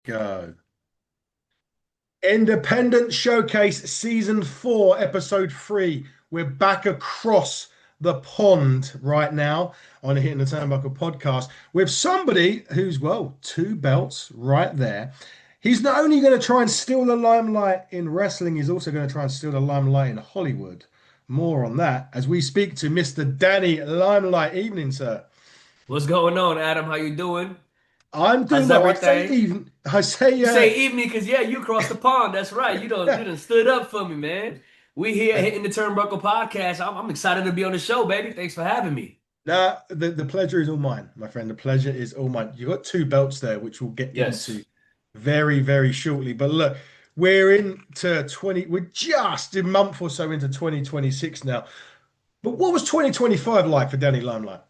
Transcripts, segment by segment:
Go. Independent Showcase Season 4, Episode 3. We're back across the pond right now on the Hitting the Turnbuckle podcast with somebody who's, well, two belts right there. He's not only going to try and steal the limelight in wrestling, he's also going to try and steal the limelight in Hollywood. More on that as we speak to Mr. Danny Limelight. Evening, sir. What's going on, Adam? How you doing? I'm doing How's well. I say everything? even. I say You say evening because yeah, you crossed the pond. That's right. You done stood up for me, man. We here hitting the Turnbuckle podcast. I'm excited to be on the show, baby. Thanks for having me. Nah, the pleasure is all mine, my friend. The pleasure is all mine. You got two belts there, which we'll get into Yes. very, very shortly. But look, we're into 20, we're just a month or so into 2026 now. But what was 2025 like for Danny Limelight?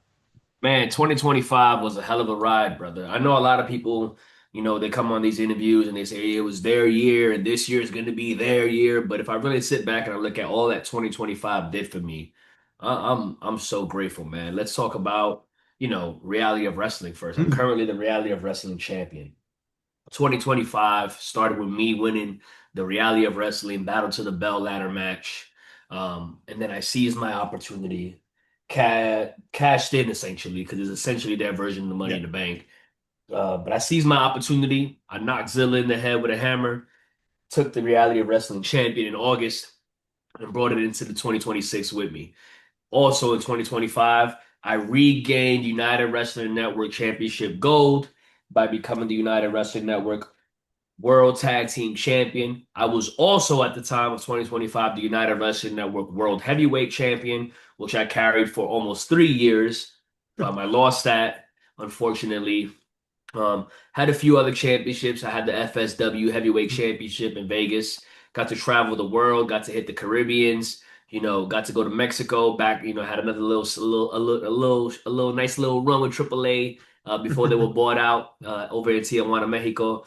Man, 2025 was a hell of a ride, brother. I know a lot of people, they come on these interviews and they say it was their year and this year is going to be their year. But if I really sit back and I look at all that 2025 did for me, I'm so grateful, man. Let's talk about, reality of wrestling first. I'm Mm, currently the reality of wrestling champion. 2025 started with me winning the reality of wrestling battle to the bell ladder match. And then I seized my opportunity, cashed in essentially, because it's essentially their version of the Money yeah. in the Bank. But I seized my opportunity. I knocked Zilla in the head with a hammer, took the reality of wrestling champion in August, and brought it into the 2026 with me. Also in 2025, I regained United Wrestling Network Championship Gold by becoming the United Wrestling Network World Tag Team Champion. I was also at the time of 2025 the United Wrestling Network World Heavyweight Champion, which I carried for almost 3 years. I lost that, unfortunately. Had a few other championships. I had the FSW Heavyweight Championship in Vegas. Got to travel the world. Got to hit the Caribbeans. Got to go to Mexico. Back, had another little nice little run with AAA before they were bought out over in Tijuana, Mexico.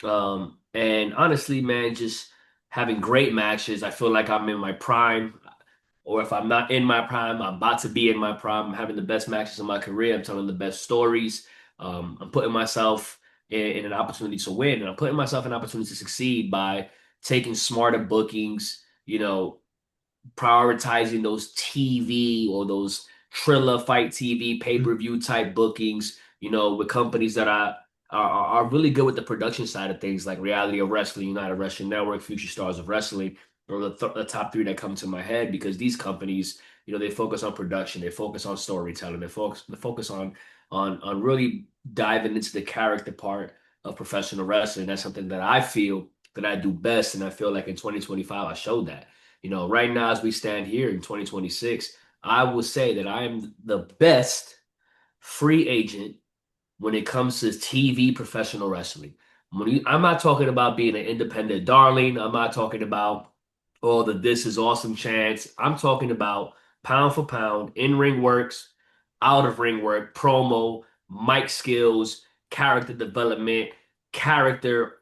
And honestly, man, just having great matches. I feel like I'm in my prime, or if I'm not in my prime, I'm about to be in my prime. I'm having the best matches of my career. I'm telling the best stories. I'm putting myself in an opportunity to win, and I'm putting myself in an opportunity to succeed by taking smarter bookings, prioritizing those TV or those Trilla Fight TV pay-per-view type bookings, with companies that are really good with the production side of things, like Reality of Wrestling, United Wrestling Network, Future Stars of Wrestling, or the top three that come to my head because these companies, they focus on production, they focus on storytelling, they focus on really diving into the character part of professional wrestling. That's something that I feel that I do best, and I feel like in 2025 I showed that. Right now as we stand here in 2026, I will say that I am the best free agent when it comes to TV professional wrestling. I'm not talking about being an independent darling. I'm not talking about all the this is awesome chants. I'm talking about pound for pound, in-ring works, out of ring work, promo, mic skills, character development, character,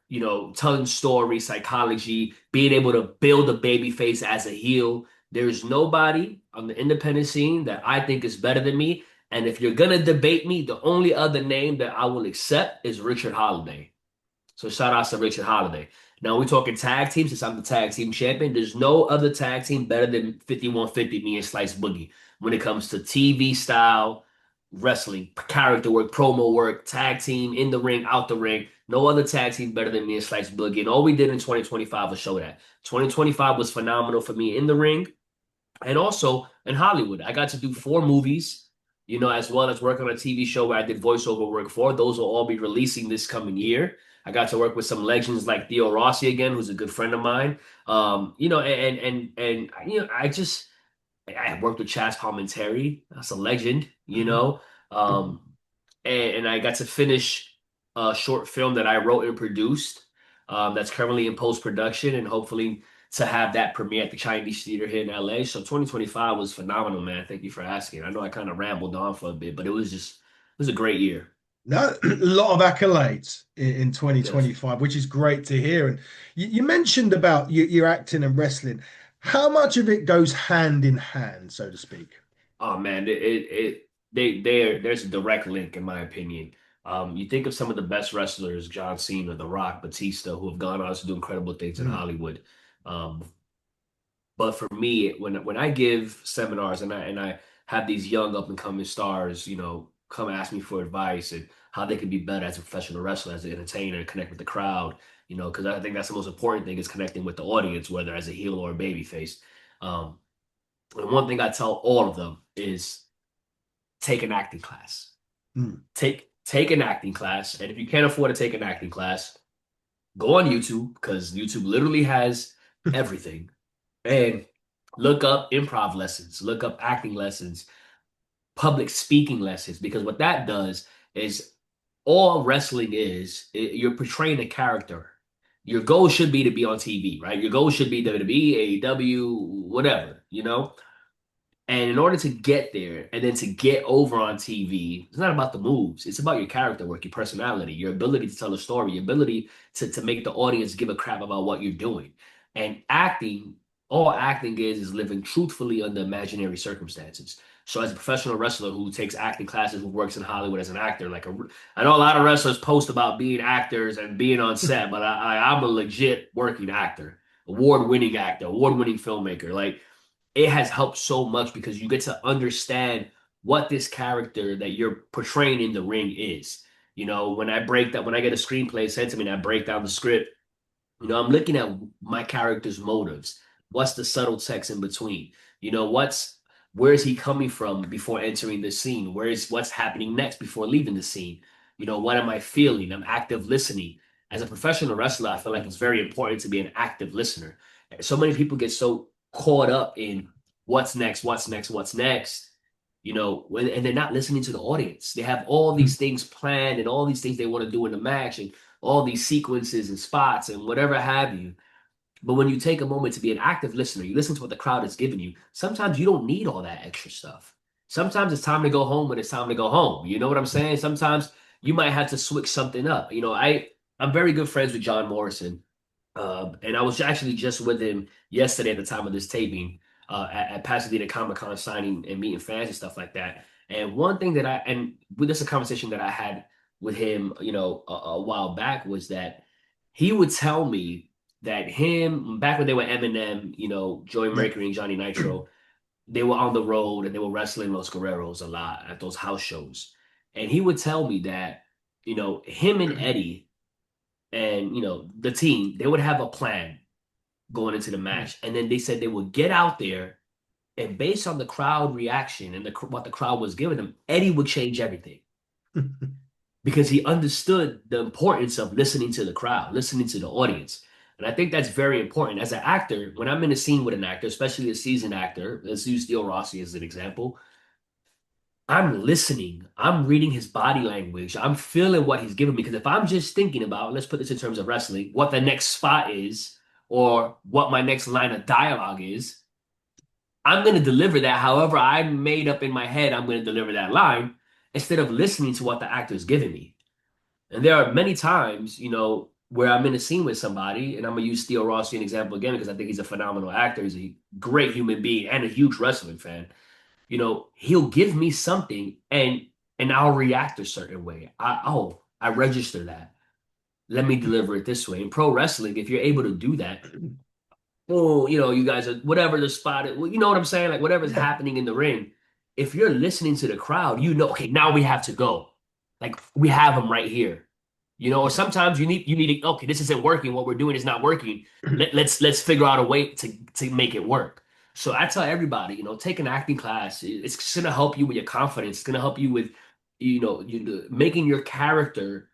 telling story, psychology, being able to build a baby face as a heel. There's nobody on the independent scene that I think is better than me. And if you're gonna debate me, the only other name that I will accept is Richard Holiday. So shout out to Richard Holiday. Now we're talking tag teams since I'm the tag team champion. There's no other tag team better than 5150, me and Slice Boogie, when it comes to TV style wrestling, character work, promo work, tag team, in the ring, out the ring. No other tag team better than me and Slice Boogie. And all we did in 2025 was show that. 2025 was phenomenal for me in the ring and also in Hollywood. I got to do 4 movies, as well as work on a TV show where I did voiceover work for. Those will all be releasing this coming year. I got to work with some legends like Theo Rossi again, who's a good friend of mine. I worked with Chaz Palminteri. That's a legend, Um, and I got to finish a short film that I wrote and produced, that's currently in post production, and hopefully to have that premiere at the Chinese Theater here in LA. So 2025 was phenomenal, man. Thank you for asking. I know I kind of rambled on for a bit, but it was a great year. No, a lot of accolades in Yes. 2025, which is great to hear. And you mentioned about your acting and wrestling. How much of it goes hand in hand, so to speak? Oh man, there's a direct link in my opinion. You think of some of the best wrestlers, John Cena, The Rock, Batista, who have gone on to do incredible things in Mm, Hollywood. Um, but for me, when I give seminars and I have these young up and coming stars, come ask me for advice and how they can be better as a professional wrestler, as an entertainer, connect with the crowd, because I think that's the most important thing is connecting with the audience, whether as a heel or a babyface. Um, and one thing I tell all of them is take an acting class. mm. Take an acting class, and if you can't afford to take an acting class, go on YouTube because YouTube literally has everything. And look up improv lessons, look up acting lessons, public speaking lessons, because what that does is all wrestling is you're portraying a character. Your goal should be to be on TV, right? Your goal should be WWE, AEW, whatever. And in order to get there and then to get over on TV, it's not about the moves. It's about your character work, your personality, your ability to tell a story, your ability to make the audience give a crap about what you're doing. And acting, all acting is living truthfully under imaginary circumstances. So as a professional wrestler who takes acting classes, who works in Hollywood as an actor, I know a lot of wrestlers post about being actors and being on set, but I'm a legit working actor, award-winning actor, award-winning filmmaker. Like it has helped so much because you get to understand what this character that you're portraying in the ring is. When I get a screenplay sent to me and I break down the script, I'm looking at my character's motives. What's the subtle text in between? Where is he coming from before entering the scene? What's happening next before leaving the scene? What am I feeling? I'm active listening. As a professional wrestler, I feel like it's very important to be an active listener. So many people get so caught up in what's next, what's next, what's next, and they're not listening to the audience. They have all these things planned and all these things they want to do in the match and all these sequences and spots and whatever have you. But when you take a moment to be an active listener, you listen to what the crowd is giving you. Sometimes you don't need all that extra stuff. Sometimes it's time to go home when it's time to go home. You know what I'm saying? Sometimes you might have to switch something up. I'm very good friends with John Morrison, and I was actually just with him yesterday at the time of this taping at Pasadena Comic Con signing and meeting fans and stuff like that. And one thing this is a conversation that I had with him, a while back was that he would tell me that him back when they were Eminem, Joey Yeah. Mercury and Johnny Nitro, they were on the road and they were wrestling Los Guerreros a lot at those house shows. And he would tell me that, him and Eddie and, the team, they would have a plan going into the match. And then they said they would get out there and based on the crowd reaction and what the crowd was giving them, Eddie would change everything because he understood the importance of listening to the crowd, listening to the audience. And I think that's very important. As an actor, when I'm in a scene with an actor, especially a seasoned actor, let's use Steel Rossi as an example, I'm listening. I'm reading his body language. I'm feeling what he's giving me. Because if I'm just thinking about, let's put this in terms of wrestling, what the next spot is or what my next line of dialogue is, I'm going to deliver that however I made up in my head, I'm going to deliver that line instead of listening to what the actor is giving me. And there are many times, where I'm in a scene with somebody, and I'm going to use Theo Rossi an example again because I think he's a phenomenal actor. He's a great human being and a huge wrestling fan. He'll give me something and I'll react a certain way. I register that. Let me deliver it this way. In pro wrestling, if you're able to do that, oh, you guys are whatever the spot is, well, you know what I'm saying? Like whatever's Yeah. happening in the ring, if you're listening to the crowd, okay, now we have to go. Like we have them right here. Or Yeah. sometimes you need to, okay, this isn't working. What we're doing is not working. Let's figure out a way to make it work. So I tell everybody, take an acting class. It's gonna help you with your confidence. It's gonna help you with, making your character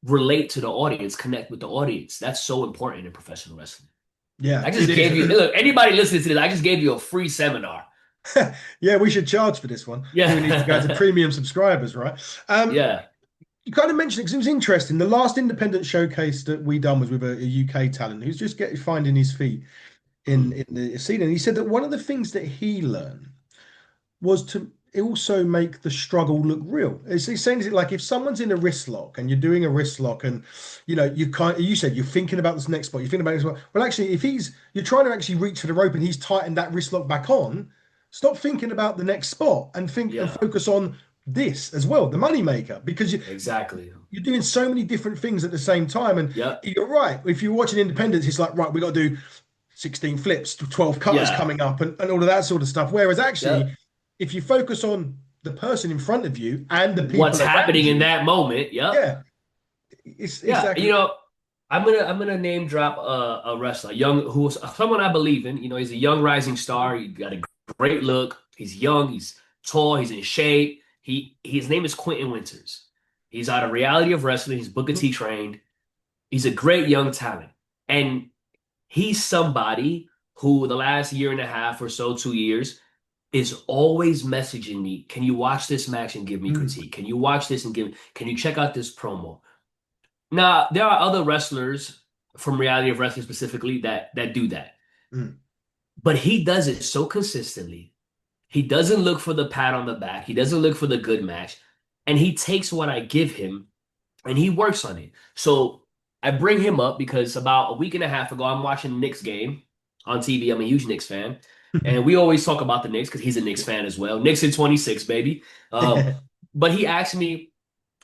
relate to the audience, connect with the audience. That's so important in professional wrestling. Yeah, I it just is. gave you, look, anybody listening to this, I just gave you a free seminar. Yeah, we should charge for this one. I think we need to go to Yeah. premium subscribers, right? Yeah. You kind of mentioned it because it was interesting. The last independent showcase that we done was with a UK talent who's just finding his feet Mm. in the scene, and he said that one of the things that he learned was to also make the struggle look real. He's saying is it like if someone's in a wrist lock and you're doing a wrist lock and you said you're thinking about this next spot, you're thinking about this one. Well, actually, if you're trying to actually reach for the rope and he's tightened that wrist lock back on, stop thinking about the next spot and think and Yeah. focus on this as well, the money maker, because Exactly. you're doing so many different things at the same time. And Yep. you're right. If you're watching Independence, it's like, right, we got to do 16 flips, 12 cutters Yeah. coming up, and all of that sort of stuff. Whereas actually, Yep. if you focus on the person in front of you and the What's people around happening in you, that moment? Yep. yeah, it's Yeah. actually. I'm gonna name drop a wrestler, young who's someone I believe in. He's a young rising star. He got a great look. He's young. He's tall. He's in shape. His name is Quentin Winters. He's out of Reality of Wrestling. He's Booker T trained. He's a great young talent, and he's somebody who the last year and a half or so, 2 years, is always messaging me. Can you watch this match and give me Mm, critique? Can you watch this and can you check out this promo? Now, there are other wrestlers from Reality of Wrestling specifically that do that. mm, But he does it so consistently. He doesn't look for the pat on the back. He doesn't look for the good match. And he takes what I give him and he works on it. So I bring him up because about a week and a half ago, I'm watching the Knicks game on TV. I'm a huge Knicks fan. And we always talk about the Knicks because he's a Knicks fan as well. Knicks in 26, baby. But he asked me,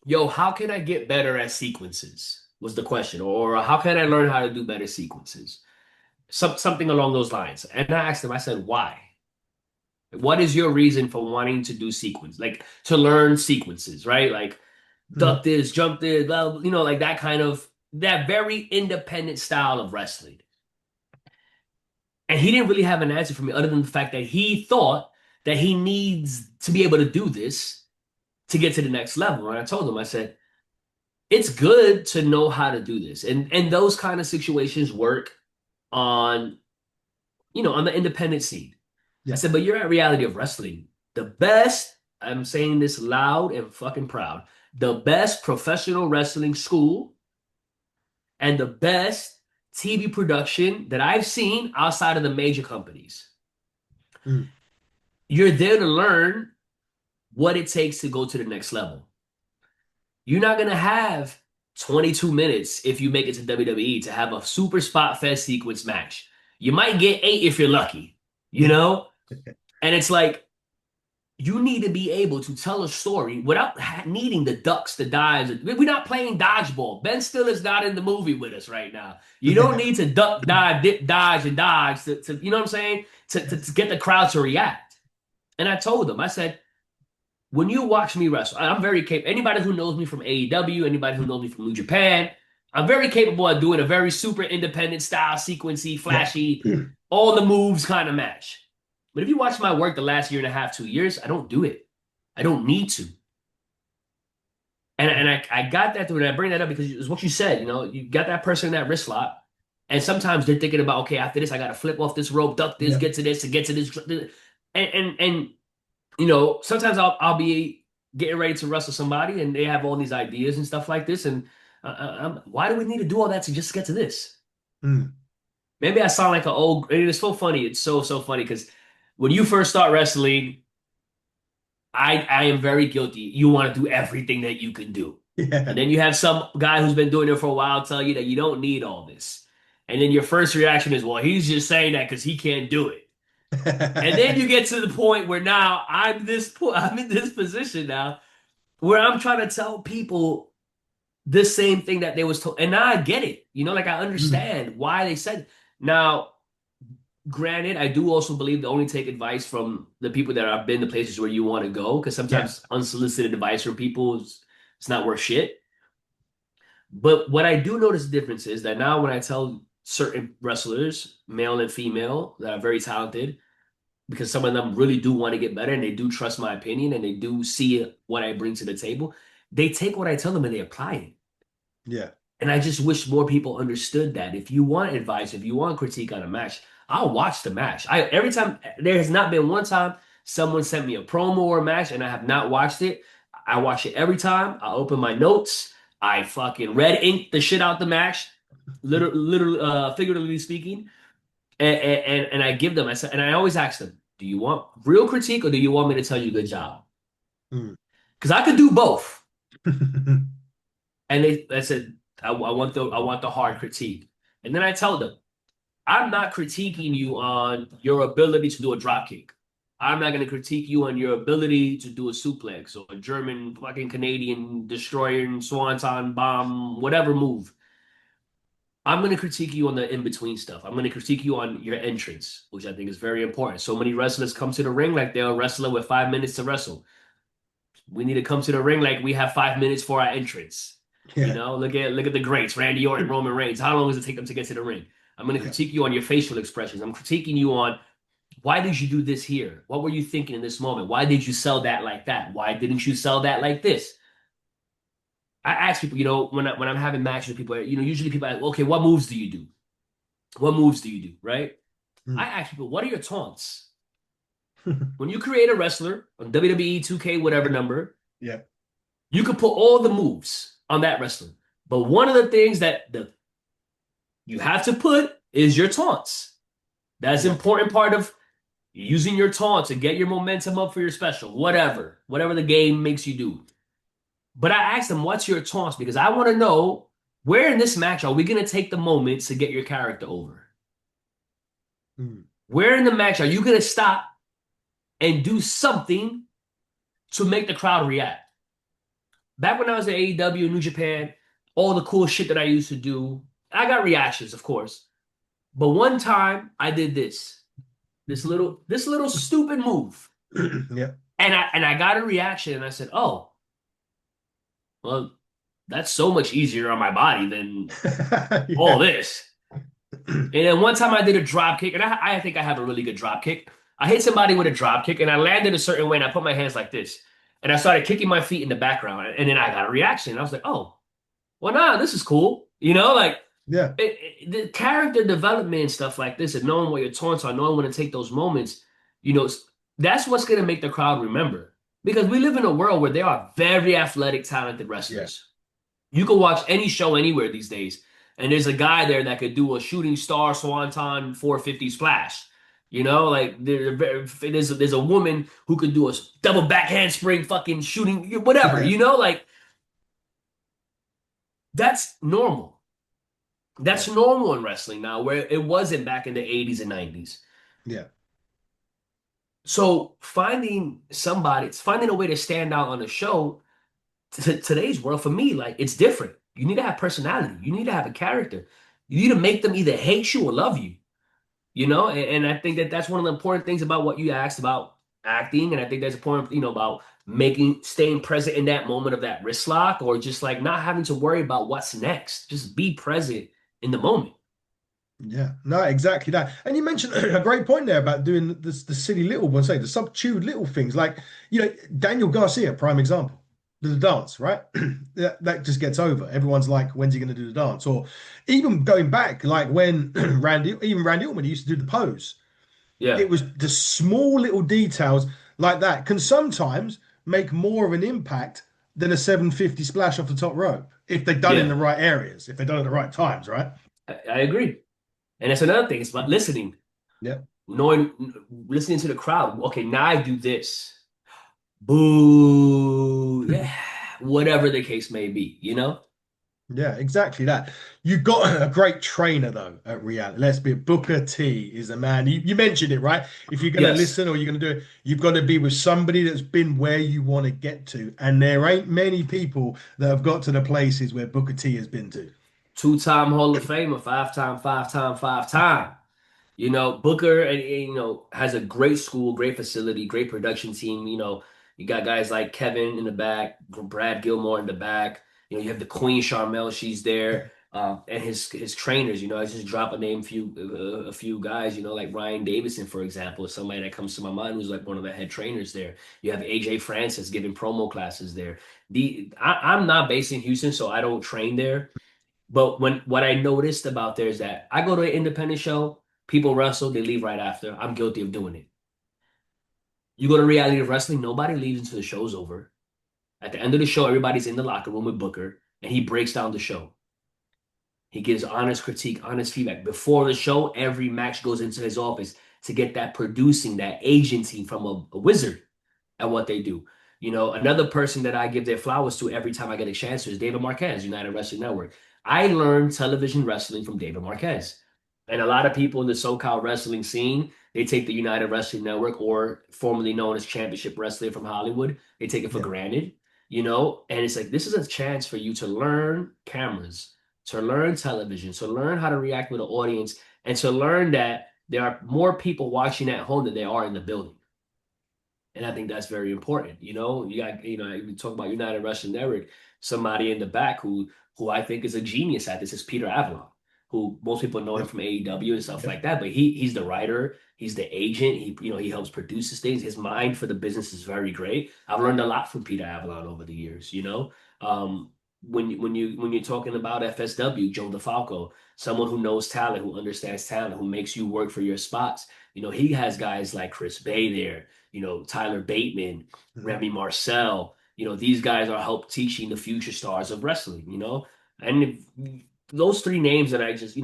yo, how can I get better at sequences? Was the question. Or how can I learn how to do better sequences? Something along those lines. And I asked him, I said, why? What is your reason for wanting to do sequence? Like to learn sequences, right? Like duck mm, this, jump this, blah, like that kind of that very independent style of wrestling. And he didn't really have an answer for me other than the fact that he thought that he needs to be able to do this to get to the next level. And I told him, I said, it's good to know how to do this. And those kind of situations work on, on the independent scene. I yeah. said, but you're at Reality of Wrestling. The best, I'm saying this loud and fucking proud, the best professional wrestling school and the best TV production that I've seen outside of the major companies. Mm, You're there to learn what it takes to go to the next level. You're not going to have 22 minutes if you make it to WWE to have a super spot fest sequence match. You might get 8 if you're lucky, you yeah. know? And it's like, you need to be able to tell a story without needing the ducks, the dives. We're not playing dodgeball. Ben Stiller's not in the movie with us right now. You don't need to duck, dive, dip, dodge, and dodge to you know what I'm saying? To get the crowd to react. And I told them, I said, when you watch me wrestle, I'm very capable. Anybody who knows me from AEW, anybody who knows me from New Japan, I'm very capable of doing a very super independent style, sequency, Yeah. flashy, all the moves kind of match. But if you watch my work the last year and a half, 2 years, I don't do it. I don't need to. And I got that through, and I bring that up because it's what you said. You got that person in that wrist lock, and sometimes they're thinking about, okay, after this, I got to flip off this rope, duck this, Yeah. get to this, and get to this, and sometimes I'll be getting ready to wrestle somebody, and they have all these ideas and stuff like this, and why do we need to do all that to just get to this? Mm, Maybe I sound like an old. It's so funny. It's so funny because when you first start wrestling, I am very guilty. You want to do everything that you can do. And yeah. then you have some guy who's been doing it for a while tell you that you don't need all this. And then your first reaction is, well, he's just saying that because he can't do it. And then you get to the point where now I'm in this position now where I'm trying to tell people the same thing that they was told. And now I get it. Like I Mm, understand why they said it. Now, granted, I do also believe to only take advice from the people that have been to places where you want to go, because yeah. sometimes unsolicited advice from people it's not worth shit. But what I do notice the difference is that now when I tell certain wrestlers, male and female, that are very talented, because some of them really do want to get better and they do trust my opinion and they do see what I bring to the table, they take what I tell them and they apply it. Yeah. And I just wish more people understood that. If you want advice, if you want critique on a match, I'll watch the match. Every time there has not been one time someone sent me a promo or a match and I have not watched it. I watch it every time. I open my notes. I fucking red ink the shit out the match, literally, figuratively speaking, and I give them. I said, and I always ask them, "Do you want real critique or do you want me to tell you good job?" Mm. Because I could do both. And I said, I want the hard critique. And then I tell them, I'm not critiquing you on your ability to do a drop kick. I'm not going to critique you on your ability to do a suplex or a German fucking Canadian destroyer and swanton bomb, whatever move. I'm going to critique you on the in between stuff. I'm going to critique you on your entrance, which I think is very important. So many wrestlers come to the ring like they're a wrestler with 5 minutes to wrestle. We need to come to the ring like we have 5 minutes for our entrance. You Yeah. know, look at the greats, Randy Orton, Roman Reigns. How long does it take them to get to the ring? I'm going to Yeah. critique you on your facial expressions. I'm critiquing you on why did you do this here? What were you thinking in this moment? Why did you sell that like that? Why didn't you sell that like this? I ask people, when I'm having matches with people, usually people ask, okay, what moves do you do? What moves do you do? Right? I Mm. ask people, what are your taunts? When you create a wrestler on WWE 2K, whatever number, Yeah. you could put all the moves on that wrestler. But one of the things that you have to put is your taunts. That's an Yeah. important part of using your taunt to get your momentum up for your special, whatever the game makes you do. But I asked them, what's your taunts? Because I want to know where in this match are we going to take the moment to get your character over? Mm. Where in the match are you going to stop and do something to make the crowd react? Back when I was at AEW, New Japan, all the cool shit that I used to do, I got reactions, of course. But one time I did this little stupid move. Yeah. And I got a reaction and I said, "Oh, well, that's so much easier on my body than all Yeah. this." And then one time I did a drop kick, and I think I have a really good drop kick. I hit somebody with a drop kick, and I landed a certain way, and I put my hands like this, and I started kicking my feet in the background, and then I got a reaction. I was like, "Oh, well, nah, this is cool," like Yeah. the character development and stuff like this, and knowing what your taunts are, knowing when to take those moments, you know, that's what's gonna make the crowd remember. Because we live in a world where there are very athletic, talented Yeah. wrestlers. You can watch any show anywhere these days, and there's a guy there that could do a shooting star swanton 450 splash. Like there's a woman who could do a double back handspring, fucking shooting, whatever. Yeah. Like that's normal. That's Yeah. normal in wrestling now, where it wasn't back in the 80s and 90s. Yeah. So finding a way to stand out on a show today's world for me, like it's different. You need to have personality. You need to have a character. You need to make them either hate you or love you. And I think that that's one of the important things about what you asked about acting, and I think that's important, about staying present in that moment of that wrist lock, or just like not having to worry about what's next. Just be present in the moment. Yeah, no, exactly that. And you mentioned a great point there about doing this, the silly little ones, say the subdued little things, like Daniel Garcia, prime example, the dance, right? That just gets over. Everyone's like, when's he going to do the dance? Or even going back, like when Randy Orton used to do the pose. Yeah, It was the small little details like that can sometimes make more of an impact than a 750 splash off the top rope if they're done in yeah, the right areas, if they're done at the right times, right? I agree. And that's another thing. It's about listening, Yeah. knowing, listening to the crowd. Okay, now I do this. Boo. Yeah, whatever the case may be. Yeah, exactly that. You got a great trainer though at Real. Let's be Booker T is a man. You mentioned it, right? If you're gonna Yes. listen or you're gonna do it, you've got to be with somebody that's been where you want to get to. And there ain't many people that have got to the places where Booker T has been to. Two-time Hall of Famer, five-time, five-time, five-time. Booker has a great school, great facility, great production team. You got guys like Kevin in the back, Brad Gilmore in the back. You have the Queen Charmel, she's there, and his trainers. I just drop a few guys. Like Ryan Davison, for example, is somebody that comes to my mind who's like one of the head trainers there. You have AJ Francis giving promo classes there. I'm not based in Houston, so I don't train there. But what I noticed about there is that I go to an independent show, people wrestle, they leave right after. I'm guilty of doing it. You go to reality of wrestling, nobody leaves until the show's over. At the end of the show, everybody's in the locker room with Booker, and he breaks down the show. He gives honest critique, honest feedback. Before the show, every match goes into his office to get that producing, that agency from a wizard at what they do. Another person that I give their flowers to every time I get a chance to is David Marquez, United Wrestling Network. I learned television wrestling from David Marquez. And a lot of people in the SoCal wrestling scene, they take the United Wrestling Network, or formerly known as Championship Wrestling from Hollywood, they take it for Yeah. granted, you know? And it's like, this is a chance for you to learn cameras, to learn television, to learn how to react with an audience, and to learn that there are more people watching at home than there are in the building. And I think that's very important. You know, you got, we talk about United Russian Network, somebody in the back who I think is a genius at this is Peter Avalon, who most people know him Yep. from AEW and stuff Yep. like that. But he's the writer, he's the agent, he helps produce these things. His mind for the business is very great. I've learned a lot from Peter Avalon over the years, you know. When you're talking about FSW, Joe DeFalco, someone who knows talent, who understands talent, who makes you work for your spots. You know, he has guys like Chris Bay there, Tyler Bateman, Mhm. Remy Marcel. These guys are help teaching the future stars of wrestling, And those three names that I just,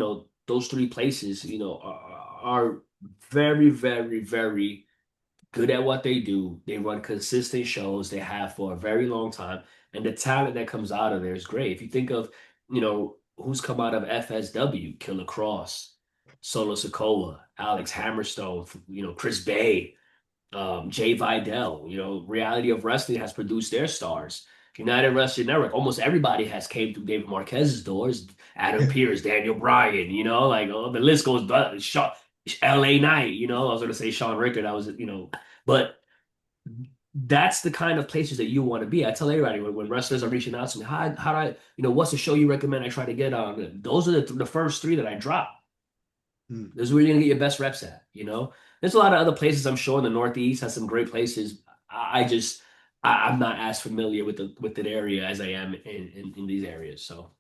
those three places, are very, very, very good at what they do. They run consistent shows. They have for a very long time. And the talent that comes out of there is great. If you think of, who's come out of FSW, Killer Cross, Solo Sikoa, Alex Hammerstone, Chris Bay, Jay Vidal, Reality of Wrestling has produced their stars. United Wrestling Network, almost everybody has came through David Marquez's doors. Adam Yeah. Pearce, Daniel Bryan, like the list goes. LA Knight, I was going to say Sean Ricker. That was, but that's the kind of places that you want to be. I tell everybody when wrestlers are reaching out to me, how do I, what's the show you recommend I try to get on? Those are the first three that I drop. Mm. This is where you're gonna get your best reps at. There's a lot of other places I'm sure in the Northeast has some great places. I'm not as familiar with the area as I am in these areas. So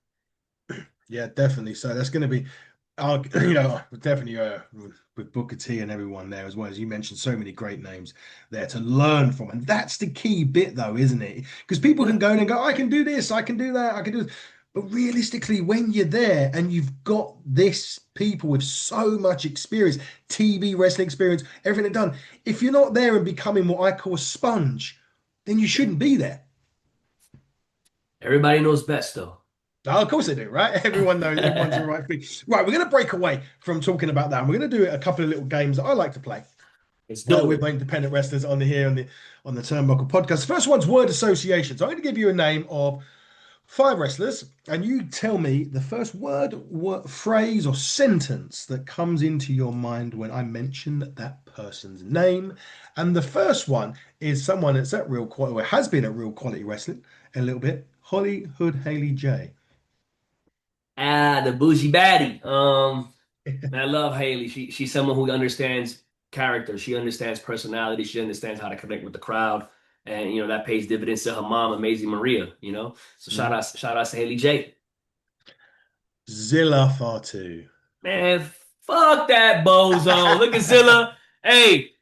Yeah, definitely. So that's going to be, definitely with Booker T and everyone there as well. As you mentioned, so many great names there to learn from. And that's the key bit, though, isn't it? Because people can yeah, go in and go, I can do this, I can do that, I can do this. But realistically, when you're there and you've got this people with so much experience, TV, wrestling experience, everything done, if you're not there and becoming what I call a sponge, then you shouldn't be there. everybody knows best though. Oh, of course they do, right? Everyone knows, everyone's the right thing. Right, we're going to break away from talking about that. And we're going to do a couple of little games that I like to play Let's do with it. my independent wrestlers on the here on the Turnbuckle podcast. The first one's word association. So I'm going to give you a name of five wrestlers, and you tell me the first word, phrase, or sentence that comes into your mind when I mention that person's name. And the first one is someone that's at real quality, or has been at real quality wrestling a little bit. Holly Hood Haley J. The bougie baddie. I love Haley. She's someone who understands character. She understands personality. She understands how to connect with the crowd, and that pays dividends to her mom, Amazing Maria. So shout out to Haley J. Zilla Fatu. Man, fuck that bozo. Look at Zilla. Hey,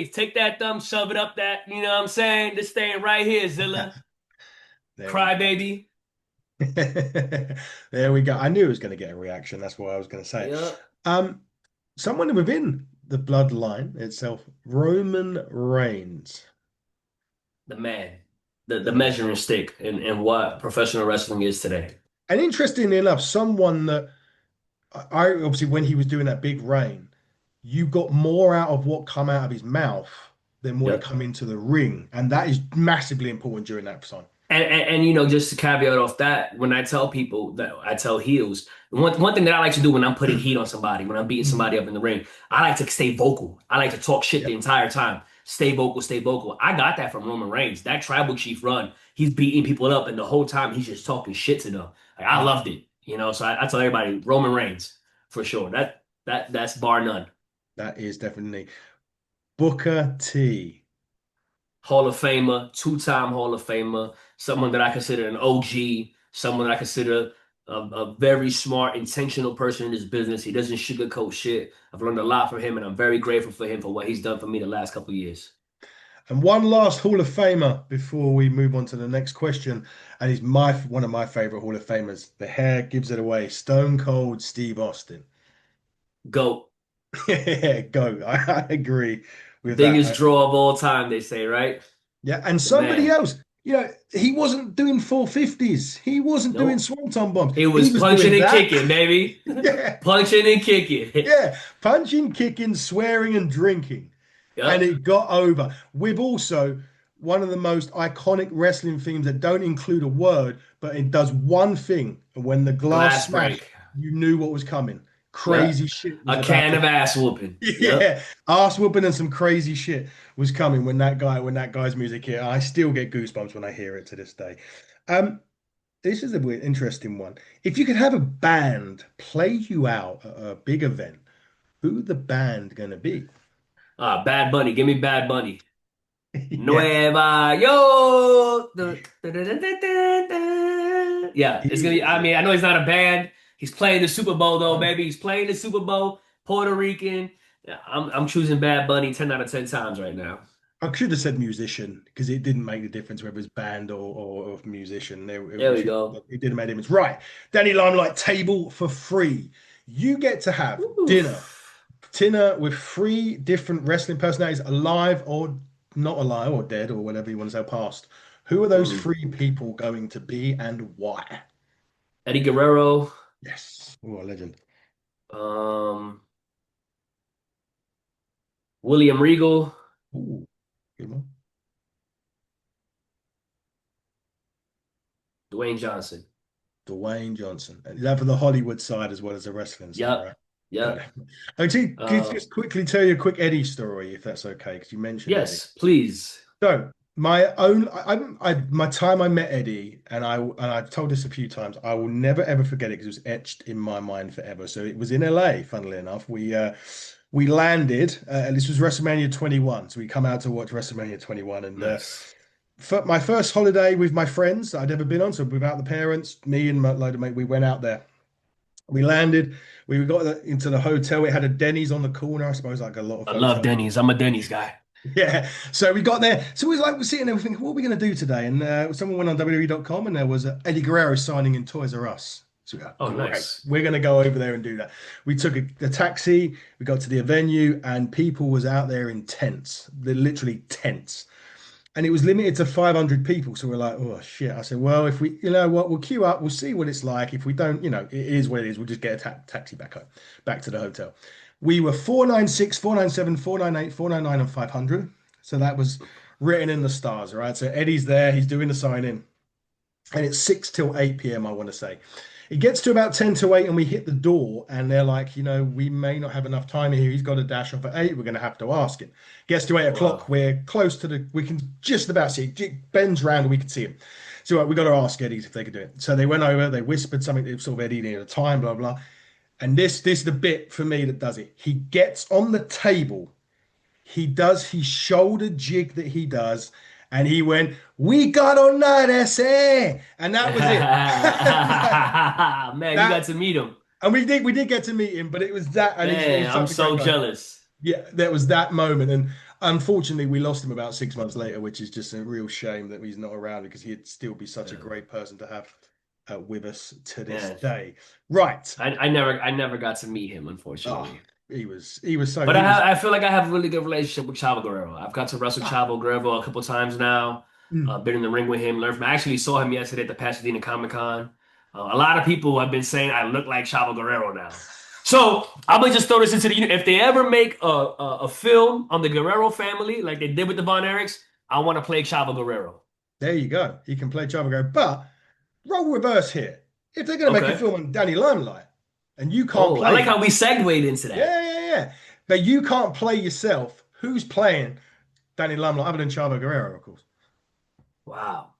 take that thumb, shove it up that. You know what I'm saying? This thing right here, Zilla. There we Cry go. baby. There we go. I knew it was going to get a reaction. That's why I was going to say it. Yeah, Um, Someone within the bloodline itself, Roman Reigns, the man. The the man. measuring stick and what professional wrestling is today. And interestingly enough, someone that I obviously when he was doing that big reign, you got more out of what come out of his mouth than what he Yep. come into the ring, and that is massively important during that time. And just to caveat off that, when I tell people that I tell heels, one thing that I like to do when I'm putting heat on somebody, when I'm beating Mm. somebody up in the ring, I like to stay vocal. I like to talk shit the Yep. entire time. Stay vocal, stay vocal. I got that from Roman Reigns. That tribal chief run, he's beating people up, and the whole time he's just talking shit to them. Like I Mm. loved it, So I tell everybody Roman Reigns for sure. That's bar none. That is definitely Booker T. Hall of Famer, two-time Hall of Famer, someone that I consider an OG, someone that I consider a very smart, intentional person in this business. He doesn't sugarcoat shit. I've learned a lot from him, and I'm very grateful for him for what he's done for me the last couple of years. And one last Hall of Famer before we move on to the next question. And he's one of my favorite Hall of Famers. The hair gives it away. Stone Cold Steve Austin. GOAT. Yeah, go. I agree with that. Biggest draw of all time, they say, right? Yeah, and The somebody man. else. he wasn't doing 450s. He wasn't doing Nope. swanton bombs. He was He was punching doing and that. kicking, baby. Yeah, Punching and kicking. yeah, punching, kicking, swearing, and drinking. And Yep. it got over with also one of the most iconic wrestling themes that don't include a word, but it does one thing. And when the glass Glass smashed, break. you knew what was coming. Yep. Crazy shit was A about can to of ass whooping. Yep. yeah, ass whooping and some crazy shit was coming when that guy's music hit. I still get goosebumps when I hear it to this day. Um, this is a weird, interesting one. If you could have a band play you out at a big event, who would the band gonna be? Bad Bunny. Give me Bad Bunny. Yes, Nueva York. Yeah, it's he gonna be. is I a mean, I know he's not a band. He's playing the Super Bowl though, baby. He's playing the Super Bowl. Puerto Rican. Yeah, I'm choosing Bad Bunny 10 out of 10 times right now. I should have said musician because it didn't make the difference whether it's band or musician. There we go. It didn't make a difference. Right. Danny Limelight table for free. You get to have Oof. dinner with three different wrestling personalities, alive or not alive or dead or whatever you want to say, past. Who are those Mm. three people going to be and why? Eddie Guerrero. Yes. Oh, a legend. Um, William Regal. Ooh, good one. Dwayne Johnson. Dwayne Johnson. Is that for the Hollywood side as well as the wrestling side, Yep. right? Got Yep. it. Actually, can you Uh, just quickly tell you a quick Eddie story, if that's okay? Because you mentioned Eddie. yes, please. So my own, my time I met Eddie, and I've told this a few times. I will never ever forget it because it was etched in my mind forever. So it was in LA. Funnily enough, we landed. This was WrestleMania 21, so we come out to watch WrestleMania 21, and Nice. for my first holiday with my friends that I'd ever been on. So without the parents, me and my load of mate, we went out there. We landed. We got into the hotel. It had a Denny's on the corner. I suppose like a lot of I love hotels. Denny's. I'm a Denny's guy. Yeah. So we got there. So we're sitting there, we're thinking, what are we going to do today? And someone went on WWE.com and there was Eddie Guerrero signing in Toys R Us. So we got, Oh, great. nice. We're going to go over there and do that. We took a taxi. We got to the venue and people was out there in tents. They're literally tents. And it was limited to 500 people. So we're like, oh shit. I said, well, if we, you know what, we'll queue up. We'll see what it's like. If we don't, it is what it is. We'll just get a taxi back home, back to the hotel. We were 496, 497, 498, 499, and 500. So that was written in the stars, right? So Eddie's there. He's doing the sign in. And it's 6 till 8 p.m., I want to say. It gets to about 10 to 8, and we hit the door, and they're like, we may not have enough time here. He's got a dash off at 8. We're going to have to ask him. Gets to 8 o'clock. Wow. We're close to we can just about see it. Bends round, and we can see him. So we got to ask Eddie's if they could do it. So they went over, they whispered something to sort of Eddie near the time, blah, blah. And this is the bit for me that does it. He gets on the table. He does his shoulder jig that he does. And he went, we got on that essay. And that was it. Man, you got That to meet him. and we did get to meet him, but it was that, and Man, he's I'm such a great so guy. jealous. Yeah, there was that moment, and unfortunately, we lost him about 6 months later, which is just a real shame that he's not around because he'd still be such a Yeah. great person to have with us to this Man, day. Right. I never got to meet him, Oh, unfortunately. he was so But he was. I feel like I have a really good relationship with Chavo Guerrero. I've got to wrestle Ah, Chavo Guerrero a couple times now. mm. Been in the ring with him, learned from. I actually saw him yesterday at the Pasadena Comic Con. A lot of people have been saying I look like Chavo Guerrero now. So I'm gonna just throw this into the. If they ever make a film on the Guerrero family, like they did with the Von Erichs, I want to play Chavo Guerrero. There you go. He can play Chavo Guerrero, but role reverse here. If they're going to make a Okay. film on Danny Limelight and you can't Oh, I like play, how we segued into that. yeah, yeah, yeah, but you can't play yourself, who's playing Danny Limelight other than Chavo Guerrero, of course? Wow.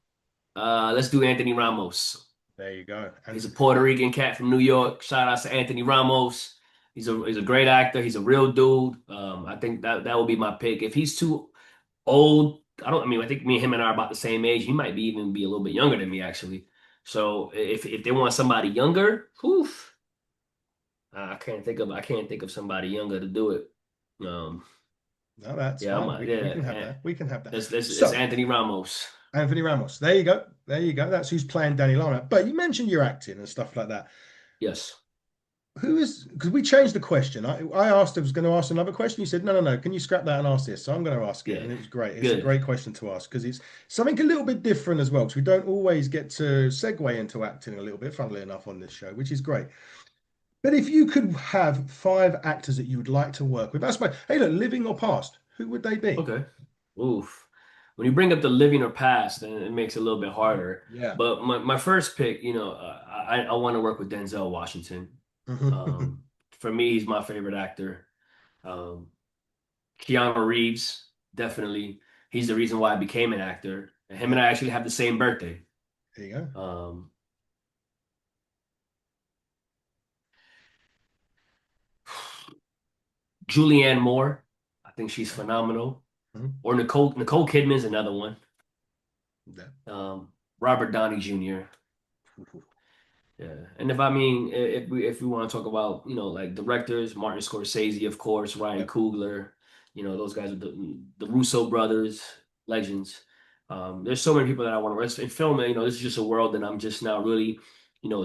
Let's do Anthony Ramos. There you go. He's And a Puerto Rican cat from New York. Shout out to Anthony Ramos. He's a great actor. He's a real dude. I think that will be my pick. If he's too old, I mean, I think me and him and I are about the same age. He might even be a little bit younger than me, actually. So if they want somebody younger, oof, I can't think of somebody younger to do it. Um, no, that's yeah, fine. We can have eh, that. We can have that. it's So Anthony Ramos. Anthony Ramos. There you go. There you go. That's who's playing Danny Limelight. But you mentioned your acting and stuff like that. Yes. who is, because we changed the question. I asked, I was going to ask another question. You said, no, no, no, can you scrap that and ask this? So I'm going to ask it. Yeah, And it was great. It's a good. great question to ask because it's something a little bit different as well. Because we don't always get to segue into acting a little bit, funnily enough, on this show, which is great. But if you could have five actors that you would like to work with, that's my, hey, look, living or past, who would they be? Okay. Oof. When you bring up the living or past, then it makes it a little bit harder. Yeah. But my first pick, I want to work with Denzel Washington. Um, for me, he's my favorite actor. Um, Keanu Reeves, definitely. He's the reason why I became an actor. And him and Yeah. I actually have the same birthday. There you go. Um, Julianne Moore, I think she's Okay. phenomenal. Mhm. Or Nicole Kidman's another one. Yeah. Um, Robert Downey Jr. Yeah, and if we want to talk about like directors, Martin Scorsese, of course, Ryan Yep. Coogler, those guys are the Russo brothers, legends. There's so many people that I want to rest in film. This is just a world that I'm just now really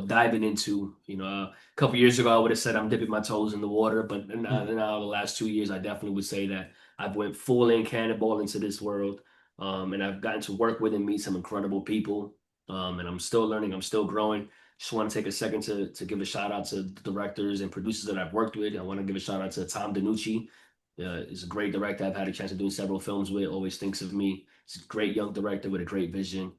diving into. A couple years ago I would have said I'm dipping my toes in the water, but now the last 2 years I definitely would say that I've went full in cannonball into this world, and I've gotten to work with and meet some incredible people. And I'm still learning, I'm still growing. Just want to take a second to give a shout out to the directors and producers that I've worked with. I want to give a shout out to Tom DeNucci. He's a great director. I've had a chance of doing several films with. Always thinks of me. He's a great young director with a great vision.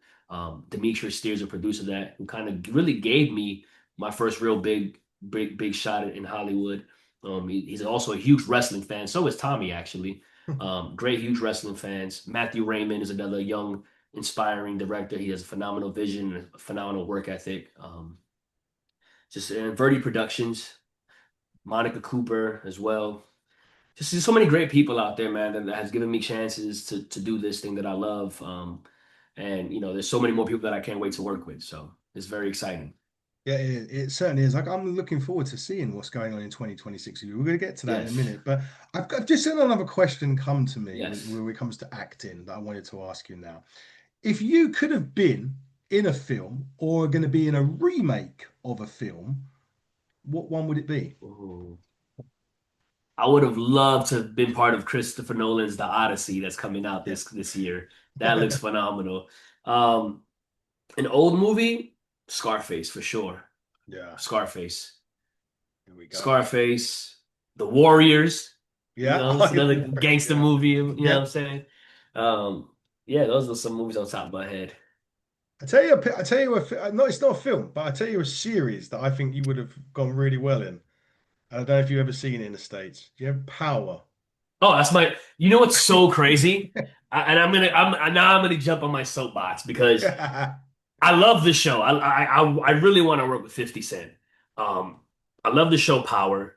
Demetrius Steers, a producer that who kind of really gave me my first real big shot in Hollywood. He's also a huge wrestling fan. So is Tommy actually. Great huge wrestling fans. Matthew Raymond is another young inspiring director. He has a phenomenal vision and a phenomenal work ethic. Just Verdi Productions, Monica Cooper as well. Just so many great people out there, man, that has given me chances to do this thing that I love. And there's so many more people that I can't wait to work with. So it's very exciting. Yeah, it certainly is. Like, I'm looking forward to seeing what's going on in 2026. We're going to get to that in a Yes. minute, but I've just had another question come to me Yes. when it comes to acting that I wanted to ask you now. If you could have been in a film or going to be in a remake of a film, what one would it be? Ooh. I would have loved to have been part of Christopher Nolan's The Odyssey that's coming out Yeah. this year. That looks phenomenal. Um, an old movie, Scarface for sure. Yeah, Scarface. here we go. Scarface, The Warriors, Yeah, it's another gangster yeah, movie, you know what yeah. I'm saying? Um, yeah, those are some movies on top of my head. I tell you no, it's not a film, but I tell you a series that I think you would have gone really well in. I don't know if you've ever seen it in the States. Do you have Power? Oh, you know what's so crazy? And I'm gonna jump on my soapbox because I love the show. I really want to work with 50 Cent. Um, I love the show Power.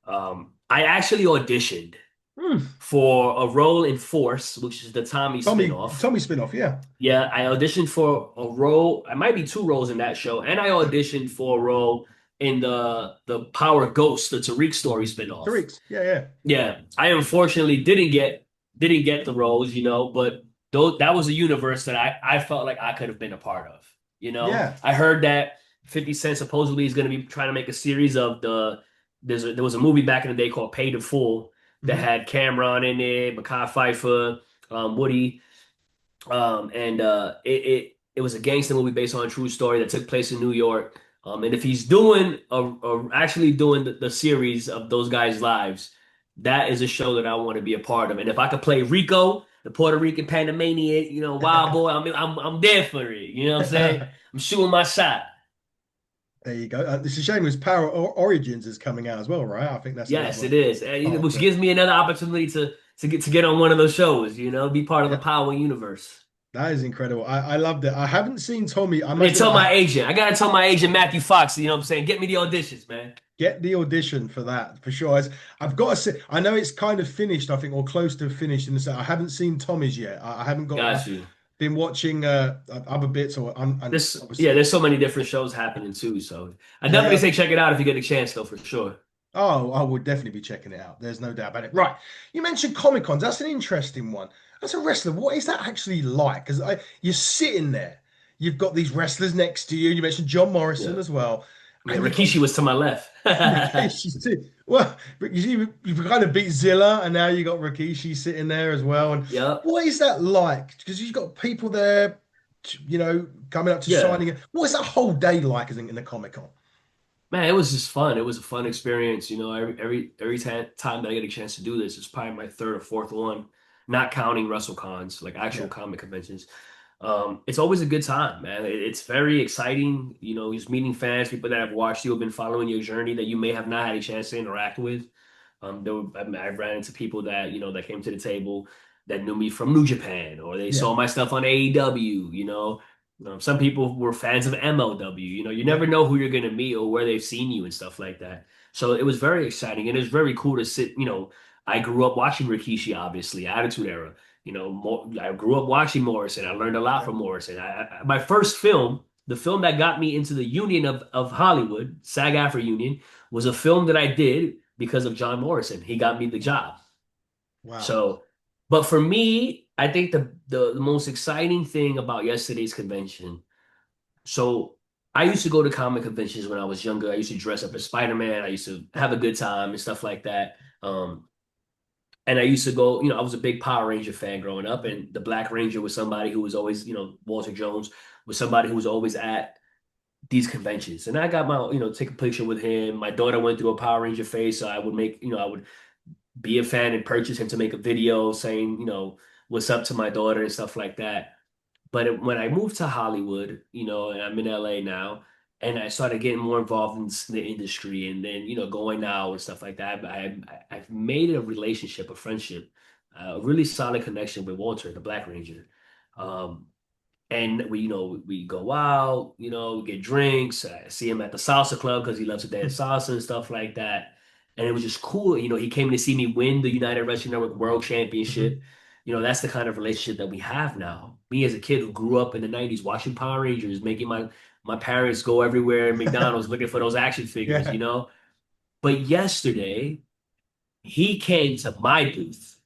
I actually auditioned Hmm. for a role in Force, which is the Tommy spinoff. Tommy spin-off, yeah. Yeah, I auditioned for a role. I might be two roles in that show, and I auditioned for a role in the Power Ghost, the Tariq story spinoff. Tariq's, yeah, yeah. Yeah, I unfortunately didn't get the roles, but that was a universe that I felt like I could have been a part of. Yeah. I heard that 50 Cent supposedly is going to be trying to make a series of there was a movie back in the day called Pay the Fool that Mhm. had Cameron in it, Mekhi Phifer, Woody. And it was a gangster movie based on a true story that took place in New York. And if he's doing actually doing the series of those guys' lives, that is a show that I want to be a part of. And if I could play Rico, the Puerto Rican Panamanian, wild boy, I'm there for it. You know what I'm saying? I'm shooting my shot. There you go. It's a shame as Origins is coming out as well, right? I think that's Yes, another it is, part which to, gives me another opportunity to get on one of those shows. Be part of the yeah, Power universe. that is incredible. I loved it. I haven't seen Tommy. I And must admit, tell my I agent. I gotta tell my agent Matthew Fox. You know what I'm saying? Get me the auditions, man. get the audition for that for sure. I've got to say, I know it's kind of finished, I think, or close to finished in the set. I haven't seen Tommy's yet. I haven't got. Got you. Been watching other bits, or and Yeah, obviously, there's so many different shows happening too. So I definitely yeah. say check it out if you get a chance, though, for sure. Oh, I would definitely be checking it out. There's no doubt about it. Right. You mentioned Comic Cons. That's an interesting one. As a wrestler, what is that actually like? Because you're sitting there, you've got these wrestlers next to you. You mentioned John Morrison Yeah. as well. Yeah, and you got Rikishi was to my left. Rikishi too. Well, you've kind of beat Zilla, and now you got Rikishi sitting there as well. And Yep. what is that like? Because you've got people there, coming up to Yeah. signing it. What is that whole day like as in the Comic Con? Man, it was just fun. It was a fun experience. Every time that I get a chance to do this, it's probably my third or fourth one, not counting WrestleCons, like actual Yeah, comic conventions. It's always a good time, man. It's very exciting. Just meeting fans, people that have watched you, have been following your journey that you may have not had a chance to interact with. I've ran into people that came to the table that knew me from New Japan, or they yeah, saw my stuff on AEW. Some people were fans of MLW. You yeah. never know who you're gonna meet or where they've seen you and stuff like that. So it was very exciting, and it was very cool to sit. I grew up watching Rikishi, obviously, Attitude Era. I grew up watching Morrison. I learned a lot Yeah. from Morrison. My first film, the film that got me into the Union of Hollywood, SAG-AFTRA Union, was a film that I did because of John Morrison. He got me the job. Wow. So, but for me, I think the most exciting thing about yesterday's convention. So I used to go to comic conventions when I was younger. I used to dress up as Spider-Man. I used to have a good time and stuff like that. And I used to go, I was a big Power Ranger fan growing up, and the Black Ranger was somebody who was always, Walter Jones was somebody who was always at these conventions. And I got take a picture with him. My daughter went through a Power Ranger phase, so I would be a fan and purchase him to make a video saying, what's up to my daughter and stuff like that. But when I moved to Hollywood, and I'm in LA now, and I started getting more involved in the industry, and then going now and stuff like that, I've made a relationship, a friendship, a really solid connection with Walter, the Black Ranger. Um, and we go out, we get drinks. I see him at the salsa club because he loves to dance salsa and stuff like that. And it was just cool. He came to see me win the United Wrestling Network World Mhm. Championship. That's the kind of relationship that we have now. Me as a kid who grew up in the 90s watching Power Rangers, making my parents go everywhere in McDonald's looking for those action figures. Yeah. But yesterday, he came to my booth.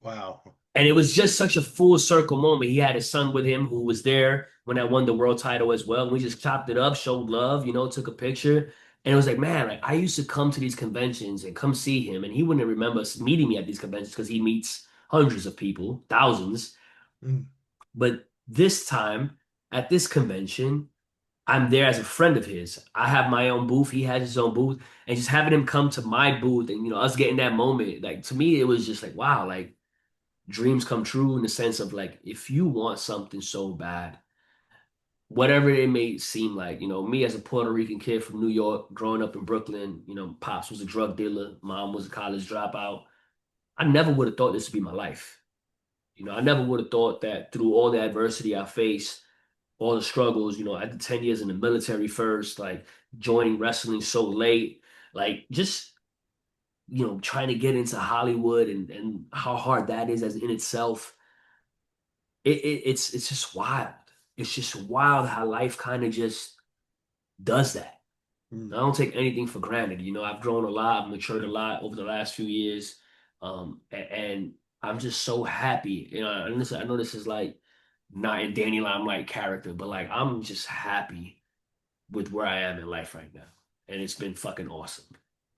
Wow. And it was just such a full circle moment. He had his son with him who was there when I won the world title as well. And we just chopped it up, showed love, took a picture. And it was like, man, like I used to come to these conventions and come see him, and he wouldn't remember us meeting me at these conventions because he meets hundreds of people, thousands. Mm. But this time at this convention, I'm there as a friend of his. I have my own booth, he has his own booth, and just having him come to my booth and us getting that moment, like to me, it was just like, wow, like dreams come true in the sense of like if you want something so bad, whatever it may seem like, me as a Puerto Rican kid from New York, growing up in Brooklyn, pops was a drug dealer, mom was a college dropout. I never would have thought this would be my life. I never would have thought that through all the adversity I faced, all the struggles, I did 10 years in the military first, like joining wrestling so late, like just trying to get into Hollywood and how hard that is as in itself. It's just wild. It's just wild how life kind of just does that. I Mm. don't take anything for granted. I've grown a lot, I've matured a lot over the last few years. And I'm just so happy. And listen, I know this is like not in Danny Limelight character, but like I'm just happy with where I am in life right now. And it's been fucking awesome.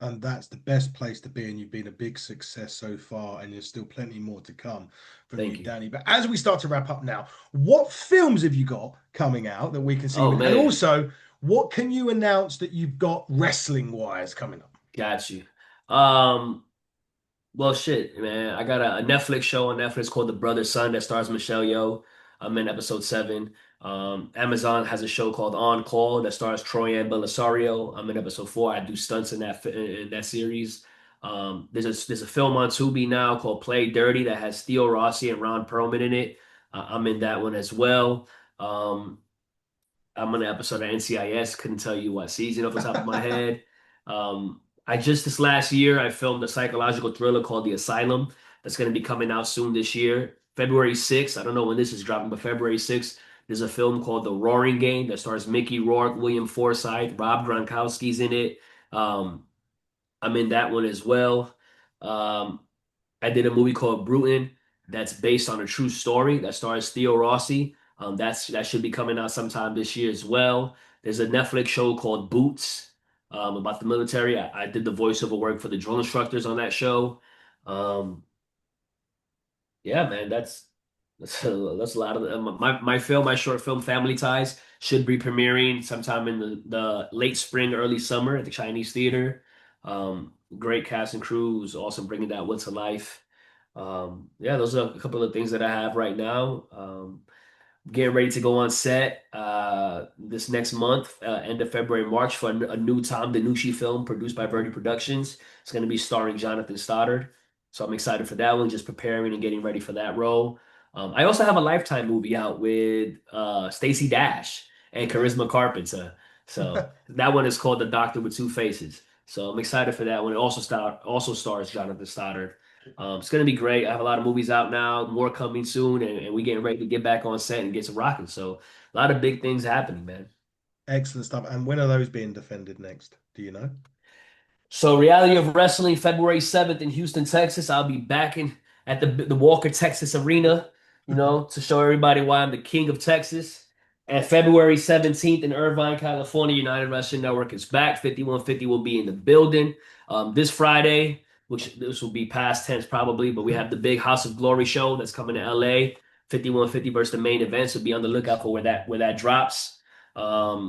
And that's the best place to be. And you've been a big success so far, and there's still plenty more to come from you, Thank you. Danny. But as we start to wrap up now, what films have you got coming out that we can see you Oh in? And man, also, what can you announce that you've got wrestling wise coming up? got you. Um, Well, shit, man. I got a Netflix show on Netflix called The Brother Son that stars Michelle Yeoh. I'm in episode 7. Amazon has a show called On Call that stars Troy Ann Belisario. I'm in episode 4. I do stunts in that series. There's a film on Tubi now called Play Dirty that has Theo Rossi and Ron Perlman in it. I'm in that one as well. Um, I'm on an episode of NCIS. Couldn't tell you what season off the top of my head. I just this last year I filmed a psychological thriller called The Asylum that's going to be coming out soon this year, February 6th. I don't know when this is dropping, but February 6th. There's a film called The Roaring Game that stars Mickey Rourke, William Forsythe, Rob Gronkowski's in it. Um, I'm in that one as well. Um, I did a movie called Bruton that's based on a true story that stars Theo Rossi. That should be coming out sometime this year as well. There's a Netflix show called Boots. about the military. I did the voiceover work for the drill instructors on that show. Um, yeah, man, that's a lot of my short film Family Ties should be premiering sometime in the late spring, early summer at the Chinese Theater. Great cast and crew was awesome bringing that one to life. Yeah, those are a couple of things that I have right now. Getting ready to go on set this next month, end of February, March, for a new Tom DeNucci film produced by Verdi Productions. It's going to be starring Jonathan Stoddard. So I'm excited for that one, just preparing and getting ready for that role. I also have a Lifetime movie out with Stacey Dash and Okay. Charisma Carpenter. So that one is called The Doctor with Two Faces. So I'm excited for that one. It also stars Jonathan Stoddard. It's gonna be great. I have a lot of movies out now, more coming soon, and we getting ready to get back on set and get to rocking. So a lot of big things happening, man. Excellent stuff. And when are those being defended next? Do you know? So, Reality of Wrestling, February 7th in Houston, Texas. I'll be back in at the Walker, Texas Arena, to show everybody why I'm the king of Texas. And February 17th in Irvine, California, United Wrestling Network is back. 5150 will be in the building. This Friday, which this will be past tense probably, but we have the big House of Glory show that's coming to LA. 5150 versus the main event. So be on the lookout for where that drops. We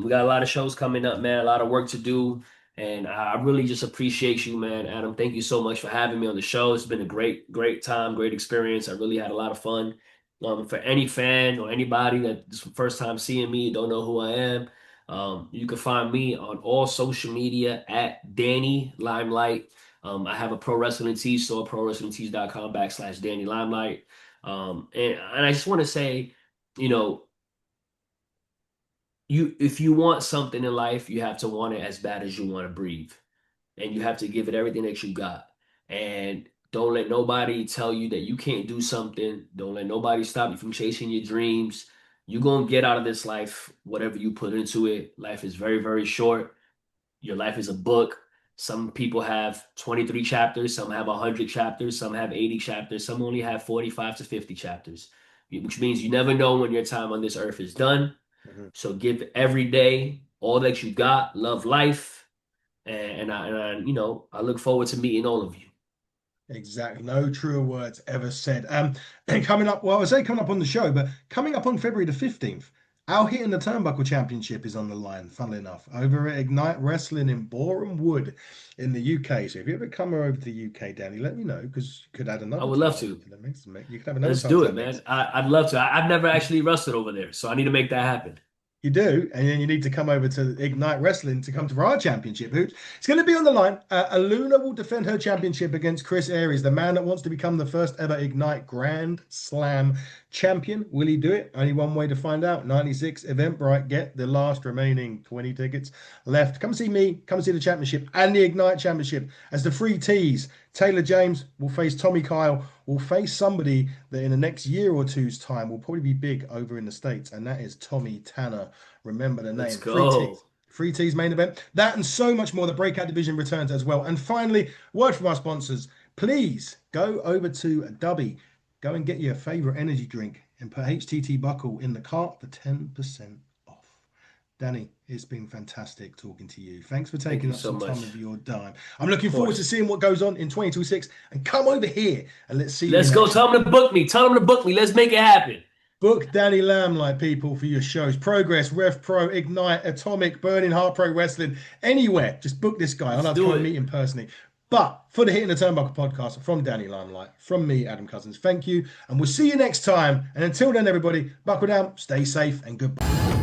got a lot of shows coming up, man. A lot of work to do. And I really just appreciate you, man, Adam. Thank you so much for having me on the show. It's been a great, great time, great experience. I really had a lot of fun. For any fan or anybody that this is the first time seeing me, don't know who I am, you can find me on all social media at Danny Limelight. I have a pro wrestling tee store, prowrestlingtees.com/Danny Limelight. And I just want to say, you know, if you want something in life, you have to want it as bad as you want to breathe. And you have to give it everything that you got. And don't let nobody tell you that you can't do something. Don't let nobody stop you from chasing your dreams. You're going to get out of this life whatever you put into it. Life is very, very short. Your life is a book. Some people have 23 chapters, some have 100 chapters, some have 80 chapters, some only have 45 to 50 chapters, which means you never know when your time on this earth is done. Mhm. So give every day all that you got, love life, I look forward to meeting all of you. Exactly. No truer words ever said. And coming up, well, I say coming up on the show, but coming up on February the 15th, our Hit in the Turnbuckle Championship is on the line, funnily enough, over at Ignite Wrestling in Boreham Wood in the UK. So if you ever come over to the UK, Danny, let me know because you could add I another would love title to. to the mix. You could have another Let's title do to it, the man. mix. I'd love to. I've never actually wrestled over there, so I need to make that happen. You do, and then you need to come over to Ignite Wrestling to come to our championship hoops. It's going to be on the line. Aluna will defend her championship against Chris Aries, the man that wants to become the first ever Ignite Grand Slam champion. Will he do it? Only one way to find out. 96 Eventbrite. Get the last remaining 20 tickets left. Come see me. Come see the championship and the Ignite Championship as the free tees. Taylor James will face Tommy Kyle, will face somebody that in the next year or two's time will probably be big over in the States, and that is Tommy Tanner. Remember the Let's name. Free tees. go. Free tees main event. That and so much more. The breakout division returns as well. And finally, word from our sponsors. Please go over to Dubby. Go and get your favorite energy drink and put HTT Buckle in the cart for 10% off. Danny, it's been fantastic talking to you. Thanks for Thank taking you up so some much. time of your time. I'm Of looking forward to course. seeing what goes on in 2026 and come over here and let's see you Let's in go. action. Tell them to book me. Tell them to book me. Let's make it happen. Book Danny Lamlight, people, for your shows. Progress, Rev Pro, Ignite, Atomic, Burning Heart Pro Wrestling, anywhere. Just book this guy. I'll Let's have to do come and meet it. him personally. But for the Hit in the Turnbuckle podcast from Danny Limelight, from me, Adam Cousins, thank you. And we'll see you next time. And until then, everybody, buckle down, stay safe, and goodbye.